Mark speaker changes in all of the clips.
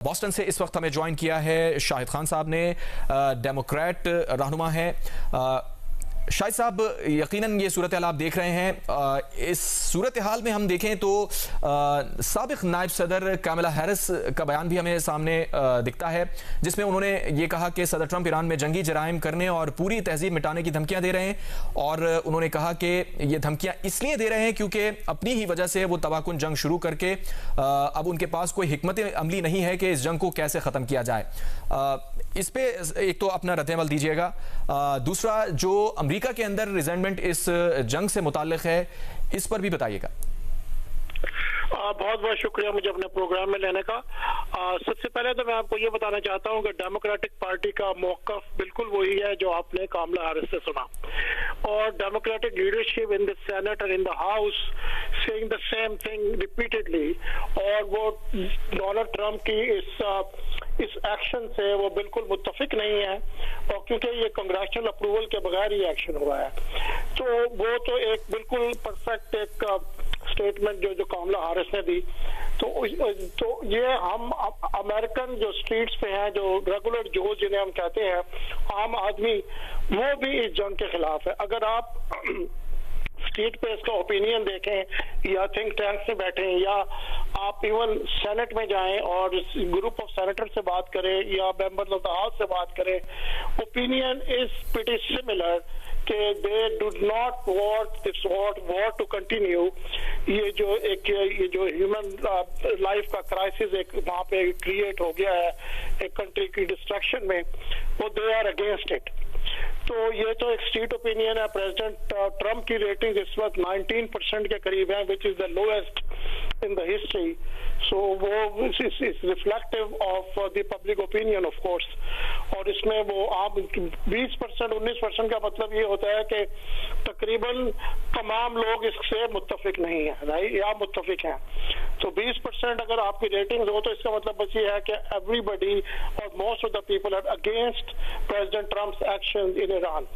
Speaker 1: Boston से इस वक्त हमें ज्वाइन किया है शाहिद खान साहब ने, डेमोक्रेट रहनुमा है। शाहिद साहब, यकीनन ये सूरत हाल आप देख रहे हैं। इस सूरत हाल में हम देखें तो साबिक नायब सदर कामला हैरिस का बयान भी हमें सामने दिखता है, जिसमें उन्होंने ये कहा कि सदर ट्रंप ईरान में जंगी जराइम करने और पूरी तहजीब मिटाने की धमकियां दे रहे हैं। और उन्होंने कहा कि ये धमकियां इसलिए दे रहे हैं क्योंकि अपनी ही वजह से वो तबाहकुन जंग शुरू करके अब उनके पास कोई हिकमत अमली नहीं है कि इस जंग को कैसे ख़त्म किया जाए। इस पे एक तो अपना रद्द-ए-अमल दीजिएगा, दूसरा जो अमेरिका के अंदर रिजेंटमेंट इस जंग से मुताल्लिक है, इस पर भी बताइएगा।
Speaker 2: बहुत बहुत शुक्रिया मुझे अपने प्रोग्राम में लेने का। सबसे पहले तो मैं आपको ये बताना चाहता हूँ कि डेमोक्रेटिक पार्टी का मौक़िफ़ बिल्कुल वही है जो आपने कामला हैरिस से सुना, और democratic leadership in the senate और in the house saying the same thing repeatedly, और वो डोनाल्ड ट्रंप की इस एक्शन से वो बिल्कुल मुत्तफिक नहीं है, और क्योंकि ये कांग्रेसनल अप्रूवल के बगैर ही एक्शन हुआ है, तो वो तो एक बिल्कुल परफेक्ट एक स्टेटमेंट जो कामला हैरिस ने दी। तो ये हम अमेरिकन जो स्ट्रीट्स पे हैं, जो रेगुलर जो जिन्हें हम कहते हैं आम आदमी, वो भी इस जंग के खिलाफ है। अगर आप स्ट्रीट पे इसका ओपिनियन देखें या थिंक टैंक्स में बैठें या आप इवन सेनेट में जाएं और ग्रुप ऑफ सेनेटर से बात करें या मेंबर्स ऑफ द हाउस से बात करें, ओपिनियन इज प्रीटी सिमिलर कि they do not want this war to continue. ये जो ह्यूमन लाइफ का क्राइसिस एक वहाँ पे क्रिएट हो गया है एक कंट्री की डिस्ट्रक्शन में, वो दे आर अगेंस्ट इट। तो ये तो एक स्ट्रीट ओपिनियन है। प्रेसिडेंट ट्रंप की रेटिंग इस वक्त 19% के करीब है, which is the lowest in the history. So वो is reflective of the public opinion of course, और इसमें वो आप 20% 19% का मतलब ये होता है कि तकरीबन तमाम लोग इससे मुत्तफिक नहीं है, राइट, या मुत्तफिक हैं। तो 20% अगर आपकी रेटिंग हो तो इसका मतलब बस ये है कि एवरीबडी और most of the people are against president Trump's action in Iran.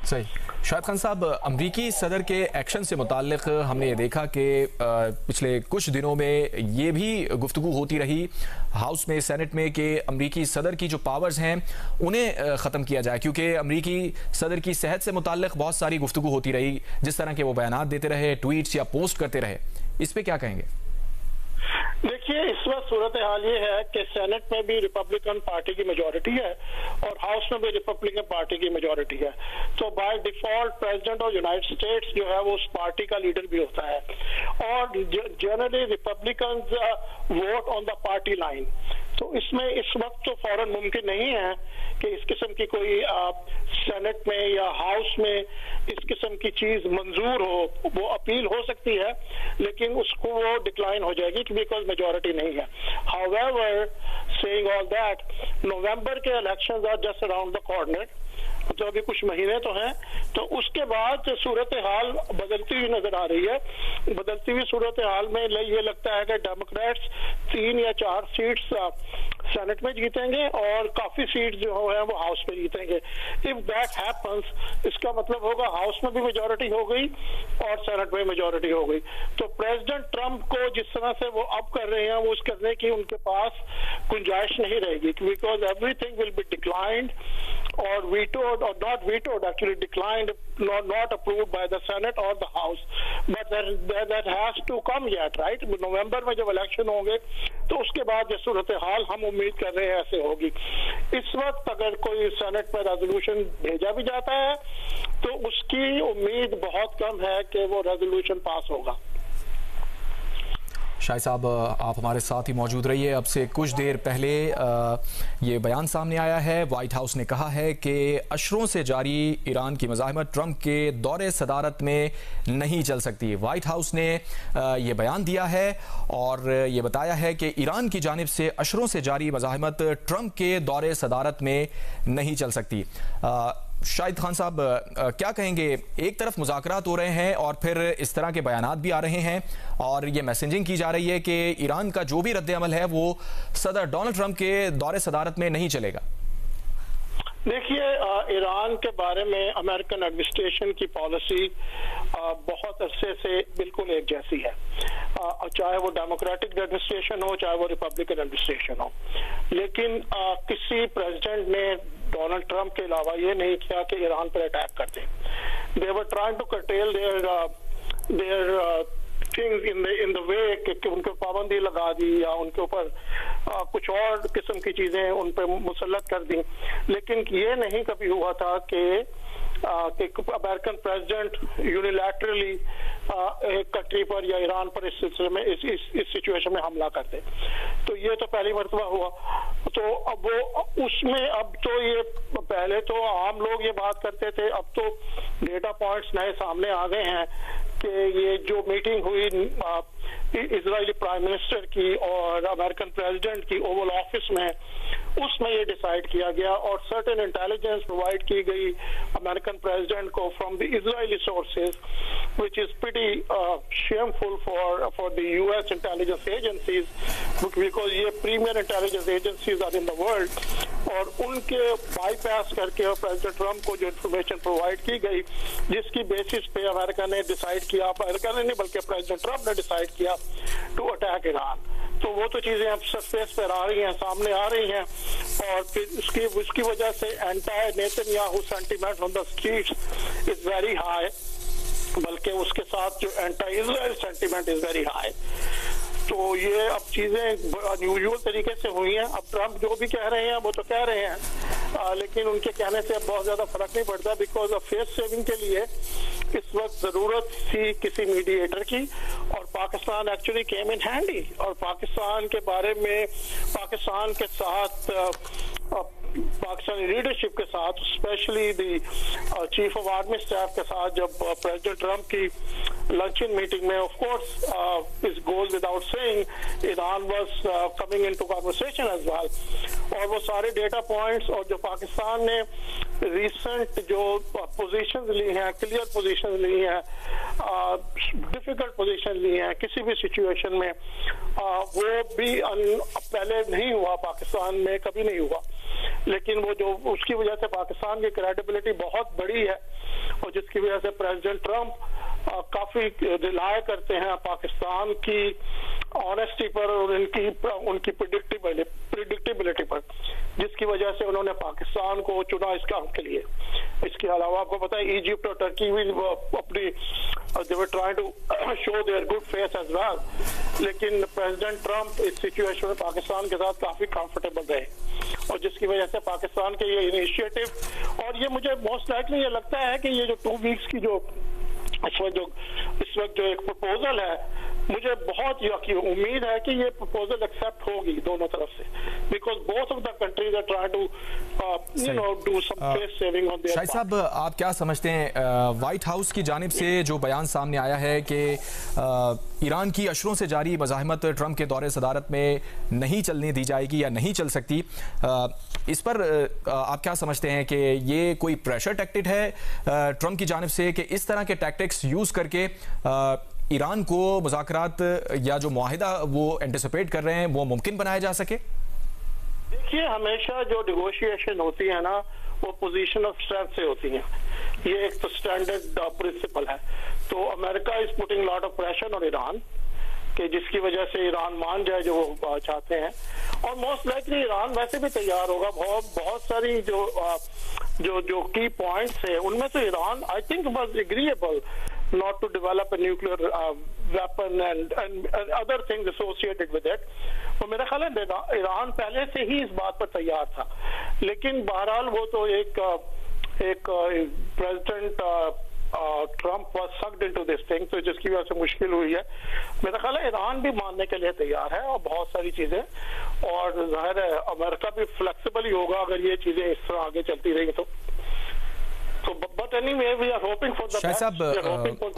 Speaker 1: सही। शाहिद खान साहब, अमरीकी सदर के एक्शन से मुताल्लिक हमने ये देखा कि पिछले कुछ दिनों में ये भी गुफ्तगू होती रही हाउस में, सेनेट में, कि अमरीकी सदर की जो पावर्स हैं उन्हें ख़त्म किया जाए, क्योंकि अमरीकी सदर की सेहत से मुताल्लिक बहुत सारी गुफ्तगू होती रही, जिस तरह के वो बयानात देते रहे, ट्वीट्स या पोस्ट करते रहे। इस पर क्या कहेंगे?
Speaker 2: देखिए, इस वक्त सूरत हाल ये है कि सेनेट में भी रिपब्लिकन पार्टी की मेजोरिटी है और हाउस में भी रिपब्लिकन पार्टी की मेजोरिटी है। तो by default president of United states जो है वो उस पार्टी का लीडर भी होता है, और generally Republican vote on the party line. तो इसमें इस वक्त तो फौरन मुमकिन नहीं है कि इस किस्म की कोई सेनेट में या हाउस में इस किस्म की चीज मंजूर हो। वो अपील हो सकती है लेकिन उसको वो डिक्लाइन हो जाएगी बिकॉज मेजोरिटी नहीं है। However, saying all that, November के elections are just around the corner, तो अभी कुछ महीने तो हैं। तो उसके बाद सूरत हाल बदलती हुई नजर आ रही है। बदलती हुई सूरत हाल में ये लगता है कि डेमोक्रेट्स 3 या 4 सीट्स सेनेट में जीतेंगे और काफी सीट्स जो है वो हाउस में जीतेंगे। इफ दैट हैपन्स, इसका मतलब होगा हाउस में भी मेजोरिटी हो गई और सेनेट में मेजोरिटी हो गई। तो प्रेसिडेंट ट्रंप को जिस तरह से वो अब कर रहे हैं वो उस करने की उनके पास गुंजाइश नहीं रहेगी, because everything will be declined or vetoed, or not vetoed, actually declined, not approved by the Senate or the House. But that has to come yet, right? नवंबर में जब इलेक्शन होंगे तो उसके बाद ये सूरत हाल हम उम्मीद कर रहे हैं ऐसे होगी। इस वक्त अगर कोई सेनेट में रेजोल्यूशन भेजा भी जाता है तो उसकी उम्मीद बहुत कम है कि वो रेजोल्यूशन पास होगा।
Speaker 1: शाहिद साहब, आप हमारे साथ ही मौजूद रहिए। अब से कुछ देर पहले ये बयान सामने आया है, वाइट हाउस ने कहा है कि अशरों से जारी ईरान की मज़ाहमत ट्रंप के दौरे सदारत में नहीं चल सकती। वाइट हाउस ने ये बयान दिया है और ये बताया है कि ईरान की जानिब से अशरों से जारी मज़ाहमत ट्रंप के दौरे सदारत में नहीं चल सकती। शाहिद खान साहब, क्या कहेंगे? एक तरफ मुज़ाकरात हो रहे हैं और फिर इस तरह के बयानात भी आ रहे हैं और ये मैसेजिंग की जा रही है कि ईरान का जो भी रद्द अमल है वो सदर डोनाल्ड ट्रंप के दौरे सदारत में नहीं चलेगा।
Speaker 2: देखिए, ईरान के बारे में अमेरिकन एडमिनिस्ट्रेशन की पॉलिसी बहुत अरसे से बिल्कुल एक जैसी है, चाहे वो डेमोक्रेटिक एडमिनिस्ट्रेशन हो चाहे वो रिपब्लिकन एडमिनिस्ट्रेशन हो। लेकिन किसी प्रेसिडेंट ने डोनाल्ड ट्रंप के अलावा ये नहीं किया कि ईरान पर अटैक कर दें। They were trying to curtail their things in the way कि उनके पाबंदी लगा दी या उनके ऊपर कुछ और किस्म की चीजें उन पर मुसल्लत कर दी। लेकिन ये नहीं कभी हुआ था कि अमेरिकन प्रेसिडेंट यूनिलैटरली एक कंट्री पर या ईरान पर इस सिलसिले में इस सिचुएशन में हमला करते। तो ये तो पहली मर्तबा हुआ। तो अब वो उसमें अब तो ये पहले तो आम लोग ये बात करते थे, अब तो डेटा पॉइंट्स नए सामने आ गए हैं कि ये जो मीटिंग हुई इजरायली प्राइम मिनिस्टर की और अमेरिकन प्रेसिडेंट की ओवल ऑफिस में, उसमें ये डिसाइड किया गया और सर्टेन इंटेलिजेंस प्रोवाइड की गई अमेरिकन प्रेसिडेंट को from the Israeli sources, which is pretty shameful for the US intelligence agencies, because ये premier intelligence agencies are in the world. और उनके बाईपास करके प्रेसिडेंट ट्रंप को जो इंफॉर्मेशन प्रोवाइड की गई, जिसकी बेसिस पे अमेरिका ने डिसाइड किया, अमेरिका ने नहीं बल्कि प्रेसिडेंट ट्रंप ने डिसाइड किया टू अटैक ईरान। तो वो तो चीजें अब सरफेस पर आ रही हैं, सामने आ रही हैं, और फिर उसकी वजह से anti Netanyahu sentiment on the streets is very high, बल्कि उसके साथ जो anti Israel sentiment is very high. तो ये अब चीजें अनयूजुअल तरीके से हुई हैं। अब ट्रंप जो भी कह रहे हैं वो तो कह रहे हैं, लेकिन उनके कहने से अब बहुत ज्यादा फर्क नहीं पड़ता, बिकॉज ऑफ फेस सेविंग के लिए इस वक्त जरूरत थी किसी मीडिएटर की, और पाकिस्तान एक्चुअली केम इन हैंडी। और पाकिस्तान के बारे में, पाकिस्तान के साथ, पाकिस्तानी लीडरशिप के साथ, specially the chief of army staff के साथ जब प्रेसिडेंट ट्रंप की लंचन मीटिंग में, of course this goes without saying, Iran was coming into conversation as well. और वो सारे डेटा पॉइंट्स और जो पाकिस्तान ने रिसेंट जो पोजीशंस ली हैं, क्लियर पोजीशंस ली हैं, डिफिकल्ट पोजीशन ली हैं किसी भी सिचुएशन में, वो भी पहले नहीं हुआ, पाकिस्तान में कभी नहीं हुआ। लेकिन वो जो उसकी वजह से पाकिस्तान की क्रेडिबिलिटी बहुत बड़ी है, और जिसकी वजह से प्रेसिडेंट ट्रंप काफी रिलाय करते हैं पाकिस्तान की ऑनेस्टी पर और उनकी प्रिडिक्टेबिलिटी पर, जिसकी वजह से उन्होंने पाकिस्तान को चुना इस काम के लिए। इसके अलावा आपको पता है इजिप्ट और टर्की भी अपनी they were trying to show their good face as well, लेकिन प्रेसिडेंट ट्रंप इस सिचुएशन में पाकिस्तान के साथ काफी कंफर्टेबल रहे, और जिसकी वजह से पाकिस्तान के ये इनिशिएटिव, और ये मुझे मोस्ट लाइकली ये लगता है कि ये जो 2 वीक्स की जो इस वक्त जो एक प्रपोजल है, मुझे बहुत यकीन उम्मीद है कि ये प्रपोजल एक्सेप्ट होगी दोनों तरफ से, because both of the countries are trying to you know do some face saving on there.
Speaker 1: Shahid साहब, आप क्या समझते हैं, व्हाइट हाउस की जानिब से जो बयान सामने आया है कि ईरान की अशरों से जारी मज़ाहमत ट्रंप के दौरे सदारत में नहीं चलने दी जाएगी या नहीं चल सकती, इस पर आप क्या समझते हैं कि ये कोई प्रेशर टैक्टिक है ट्रंप की जानिब से कि इस तरह के टैक्टिक्स यूज़ करके ईरान को मुज़ाकरात या जो मुआहिदा वो एंटिसिपेट कर रहे हैं वो मुमकिन बनाया जा सके?
Speaker 2: देखिए, हमेशा जो नेगोशिएशन होती है ना, वो पोजीशन ऑफ स्ट्रेंथ से होती है। ये एक तो स्टैंडर्ड प्रिंसिपल है। तो America is putting lot of pressure on Iran, कि जिसकी वजह से ईरान मान जाए जो वो चाहते हैं, और मोस्ट लाइकली ईरान वैसे भी तैयार होगा। बहुत सारी जो की पॉइंट्स है उनमें तो Iran I think was agreeable not to develop a nuclear weapon and other things associated with it। तो मेरा ख्याल है ईरान पहले से ही इस बात पर तैयार था, लेकिन बहरहाल वो तो एक president Trump was sucked into this thing, तो जिसकी वजह से मुश्किल हुई है। मेरा ख्याल है ईरान भी मानने के लिए तैयार है और बहुत सारी चीजें, और जाहिर है अमेरिका भी फ्लेक्सिबल ही होगा अगर ये चीजें इस तरह आगे चलती रही तो।
Speaker 1: शाहिद साहब,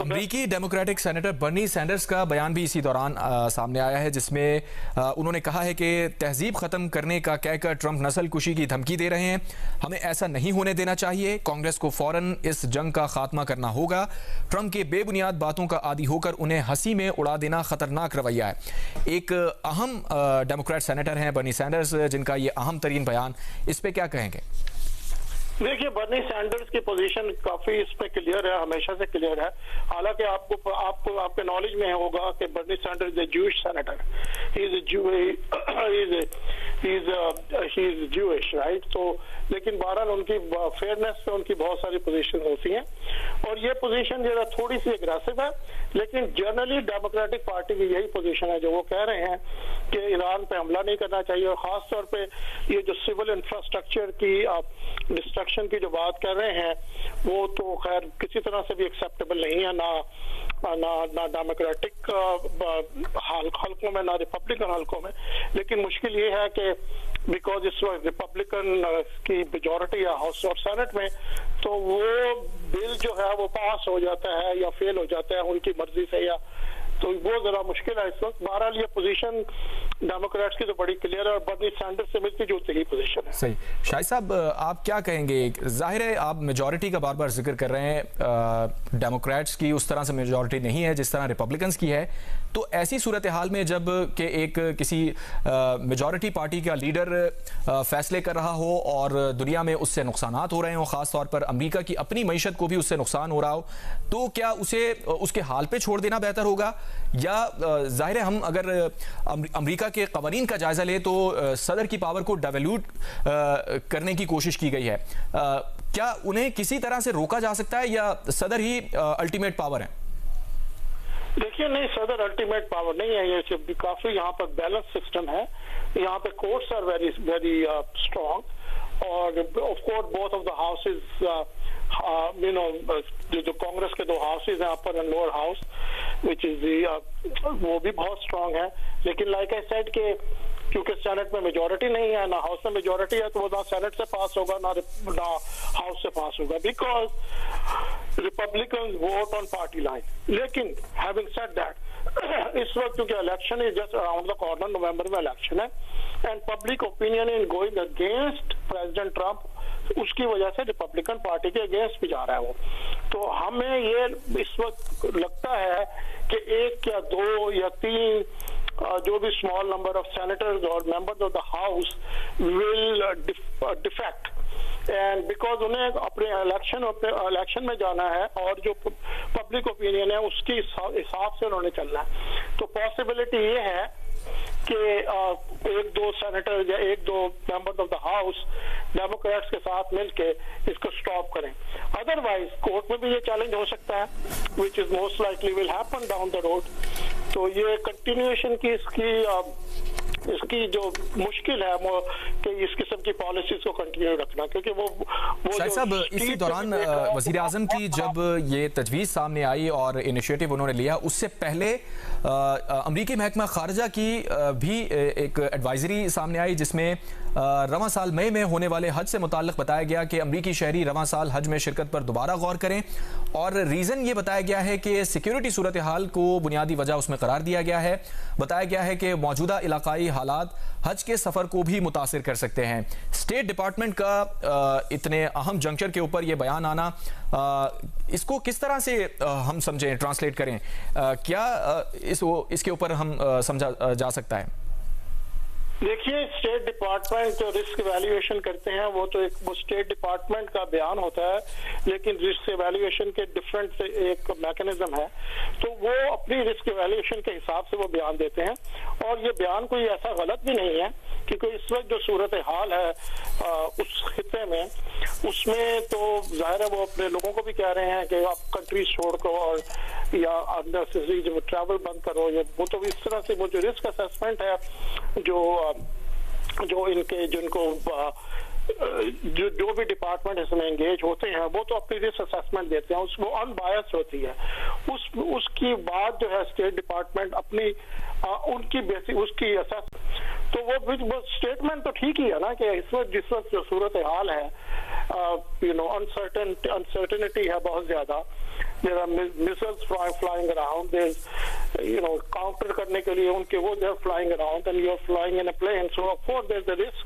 Speaker 1: अमरीकी डेमोक्रेटिक सेनेटर बर्नी सैंडर्स का बयान भी इसी दौरान सामने आया है, जिसमें उन्होंने कहा है कि तहजीब ख़त्म करने का कहकर ट्रंप नस्ल कुशी की धमकी दे रहे हैं। हमें ऐसा नहीं होने देना चाहिए। कांग्रेस को फौरन इस जंग का खात्मा करना होगा। ट्रंप के बेबुनियाद बातों का आदी होकर उन्हें हंसी में उड़ा देना खतरनाक रवैया है। एक अहम डेमोक्रेट सेनेटर हैं बर्नी सैंडर्स, जिनका ये अहम तरीन बयान, इस पर क्या कहेंगे?
Speaker 2: देखिए, बर्नी सैंडर्स की पोजीशन काफी इस पे क्लियर है, हमेशा से क्लियर है। हालांकि आपको आपके नॉलेज में होगा कि Bernie Sanders is Jewish senator, he is Jewish, right. तो लेकिन बहरहाल उनकी फेयरनेस पे उनकी बहुत सारी पोजीशन होती हैं, और ये पोजीशन जरा थोड़ी सी एग्रेसिव है, लेकिन जनरली डेमोक्रेटिक पार्टी की यही पोजीशन है, जो वो कह रहे हैं कि ईरान पे हमला नहीं करना चाहिए। और खासतौर पे ये जो सिविल इंफ्रास्ट्रक्चर की डिस्ट्रक्शन की जो बात कर रहे हैं, वो तो खैर किसी तरह से भी एक्सेप्टेबल नहीं है, ना डेमोक्रेटिक हल्कों में, ना रिपब्लिकन हल्कों में। लेकिन मुश्किल ये है कि बिकॉज इस वक्त रिपब्लिकन की मेजॉरिटी है हाउस और सेनेट में, तो वो बिल जो है वो पास हो जाता है या फेल हो जाता है उनकी मर्जी से, या तो वो जरा मुश्किल है इस वक्त। बहरहाल ये पोजीशन डेमोक्रेट्स की तो बड़ी क्लियर है और बर्नी सैंडर्स से मिलती जुलती ही पोजीशन है।
Speaker 1: सही। शाहिद साहब, आप क्या कहेंगे? जाहिर है आप मेजॉरिटी का बार बार जिक्र कर रहे हैं, डेमोक्रेट्स की उस तरह से मेजॉरिटी नहीं है जिस तरह रिपब्लिकन्स की है। तो ऐसी सूरत हाल में जब कि एक किसी मेजॉरिटी पार्टी का लीडर फैसले कर रहा हो और दुनिया में उससे नुकसानात हो रहे हो, ख़ास तौर पर अमेरिका की अपनी मईशत को भी उससे नुकसान हो रहा हो, तो क्या उसे उसके हाल पे छोड़ देना बेहतर होगा? या जाहिर है हम अगर अमेरिका के कवानीन का जायजा ले तो सदर की पावर को डेवल्यूट करने की कोशिश की गई है, क्या उन्हें किसी तरह से रोका जा सकता है या सदर ही अल्टीमेट पावर है?
Speaker 2: देखिए, नहीं, सदर अल्टीमेट पावर नहीं है, ये काफी यहाँ पर बैलेंस सिस्टम है। यहाँ पे courts are very very strong, और of course both of the houses, जो कांग्रेस के दो हाउसेज हैं, upper and lower house, which is वो भी बहुत स्ट्रॉन्ग है। लेकिन लाइक आई सेड के क्योंकि सेनेट में मेजॉरिटी नहीं है, ना हाउस में मेजॉरिटी है, तो वो ना सेनेट से पास होगा ना हाउस से पास होगा, because Republican vote on party line. लेकिन हैविंग सेड दैट, इस वक्त क्योंकि election is just around the corner, November में इलेक्शन है, and public opinion in going against president Trump, उसकी वजह से रिपब्लिकन पार्टी के अगेंस्ट भी जा रहा है वो। तो हमें ये इस वक्त लगता है कि 1 या 2 या 3 जो भी स्मॉल नंबर ऑफ सेनेटर्स और members of the house will defect, and because उन्हें अपने इलेक्शन में जाना है और जो पब्लिक ओपिनियन है उसके हिसाब से उन्होंने चलना है। तो पॉसिबिलिटी ये है कि 1-2 सेनेटर या 1-2 members of the house Democrats के साथ मिलके इसको स्टॉप करें। अदरवाइज कोर्ट में भी ये चैलेंज हो सकता है, which is most likely will happen down the road. तो ये कंटिन्यूएशन की इसकी जो मुश्किल है वो कि इस किस्म की पॉलिसीज को कंटिन्यू रखना, क्योंकि वो
Speaker 1: शाहिद साहब, इसी दौरान वजीर आजम की जब ये तजवीज़ सामने आई और इनिशिएटिव उन्होंने लिया, उससे पहले अमरीकी महकमा खारजा की भी एक एडवाइजरी सामने आई जिसमें रवां साल मई में होने वाले हज से मुताल्लिक बताया गया कि अमरीकी शहरी रवां साल हज में शिरकत पर दोबारा गौर करें, और रीज़न ये बताया गया है कि सिक्योरिटी सूरत हाल को बुनियादी वजह उसमें करार दिया गया है। बताया गया है कि मौजूदा इलाकाई हालात हज के सफ़र को भी मुतासिर कर सकते हैं। स्टेट डिपार्टमेंट का इतने अहम जंक्चर के ऊपर ये बयान आना, इसको किस तरह से हम समझें, ट्रांसलेट करें? क्या इसके ऊपर हम समझा जा सकता है?
Speaker 2: देखिए, स्टेट डिपार्टमेंट जो रिस्क वैल्यूएशन करते हैं वो स्टेट डिपार्टमेंट का बयान होता है, लेकिन रिस्क वैल्यूएशन के डिफरेंट एक मैकेनिज्म है, तो वो अपनी रिस्क वैल्यूएशन के हिसाब से वो बयान देते हैं। और ये बयान कोई ऐसा गलत भी नहीं है, क्योंकि इस वक्त जो सूरत हाल है उस खिते में, उसमें तो जाहिर है वो अपने लोगों को भी कह रहे हैं कि आप कंट्रीज छोड़ करो और या अंदर से जो ट्रैवल बंद करो। वो तो इस तरह से वो जो रिस्क असेसमेंट है जो इनके जिनको जो भी डिपार्टमेंट इसमें एंगेज होते हैं, वो तो अपनी रिस्क असेसमेंट देते हैं, वो अनबायस्ड होती है। उसकी बाद जो है स्टेट डिपार्टमेंट अपनी उनकी बेसिक उसकी असेस, तो वो स्टेटमेंट तो ठीक ही है ना कि इस वक्त जिस वक्त जो सूरत हाल है, अनसर्टेनिटी है बहुत ज्यादा, there are missiles flying around, there's counter करने के लिए उनके वो they're flying around and you're flying in a plane, so of course there's a risk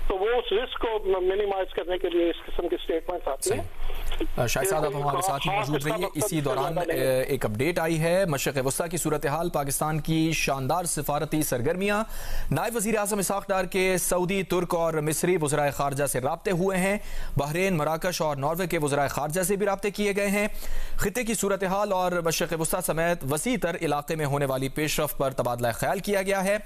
Speaker 2: तो वो उस रिस्क को मिनिमाइज करने के लिए इस किस्म की स्टेटमेंट्स आती हैं।
Speaker 1: शाहिद साहब आप हमारे साथ ही मौजूद रहिए। इसी दौरान एक अपडेट आई है मशरिक़ वस्ता की सूरत हाल, पाकिस्तान की शानदार सिफारती सरगर्मियां। नायब वज़ीर आज़म इसहाक़ डार के सऊदी, तुर्क और मिस्री वज़राए ख़ारजा से राब्ते हुए हैं। बहरीन, मराकश और नॉर्वे के वज़राए ख़ारजा से भी राब्ते किए गए हैं। खित्ते की सूरत हाल और मशरिक़ वस्ता समेत वसी तर इलाके में होने वाली पेशरफ पर तबादला ख्याल किया गया है।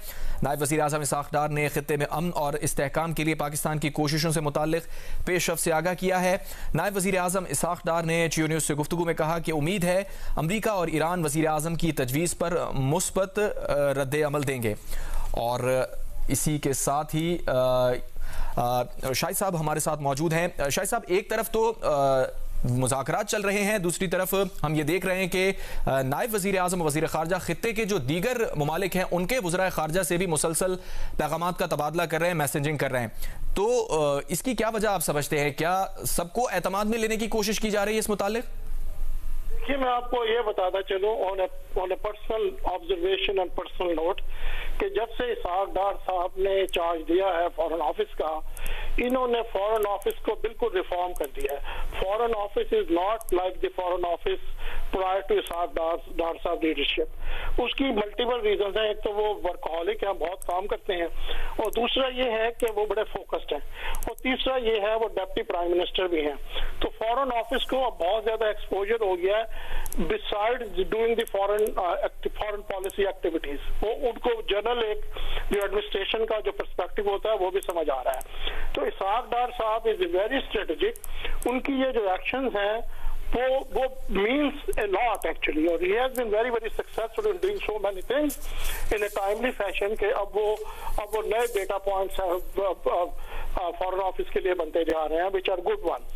Speaker 1: नायब वज़ीर आज़म इसहाक़ डार ने खित्ते में अमन और इस्तेहकाम के लिए पाकिस्तान की कोशिशों से मुताल्लिक़ पेशरफ से आगाह किया है। नायब वज़ीर आज़म इसहाक़ डार ने जियो न्यूज़ से गुफ्तगू में कहा कि उम्मीद है अमरीका और ईरान वज़ीर आज़म की तजवीज़ पर मुस्बत रद्द अमल देंगे। और इसी के साथ ही शाहिद साहब हमारे साथ मौजूद हैं। शाहिद साहब, एक तरफ तो मुज़ाकरात चल रहे हैं, दूसरी तरफ हम ये देख रहे हैं कि नायब वज़ीर आज़म वज़ीर ख़ारजा खित्ते के जो दीगर ममालिक हैं उनके वज़राए ख़ारजा से भी मुसलसल पैगामात का तबादला कर रहे हैं, मैसेजिंग कर रहे हैं। तो इसकी क्या वजह आप समझते हैं? क्या सबको एतमाद में लेने की कोशिश की जा रही है इस मुतालिक?
Speaker 2: देखिए, मैं आपको ये बताता चलूं on A personal observation and personal note कि जब से इसहाक़ डार साहब ने चार्ज दिया है फॉरेन ऑफिस का, इन्होंने फॉरेन ऑफिस को बिल्कुल रिफॉर्म कर दिया है। Foreign office is not like the foreign office prior to Ishaq Dar साहब लीडरशिप। उसकी मल्टीपल रीजन है। एक तो वो वर्कहॉलिक हैं, बहुत काम करते हैं, और दूसरा ये है कि वो बड़े फोकस्ड हैं, और तीसरा ये है वो डिप्टी प्राइम मिनिस्टर भी हैं। तो फॉरेन ऑफिस को अब बहुत ज्यादा एक्सपोजर हो गया है besides doing the foreign policy activities. वो उनको जनरल एक जो एडमिनिस्ट्रेशन का जो पर्सपेक्टिव होता है वो भी समझ आ रहा है। तो इसहाक़ डार साहब इज वेरी स्ट्रेटेजिक। उनकी ये जो एक्शंस हैं वो means a lot actually, और he has been very successful in doing so many things in a timely fashion कि अब वो नए डेटा पॉइंट्स फॉरेन ऑफिस के लिए बनते जा रहे हैं which are good ones।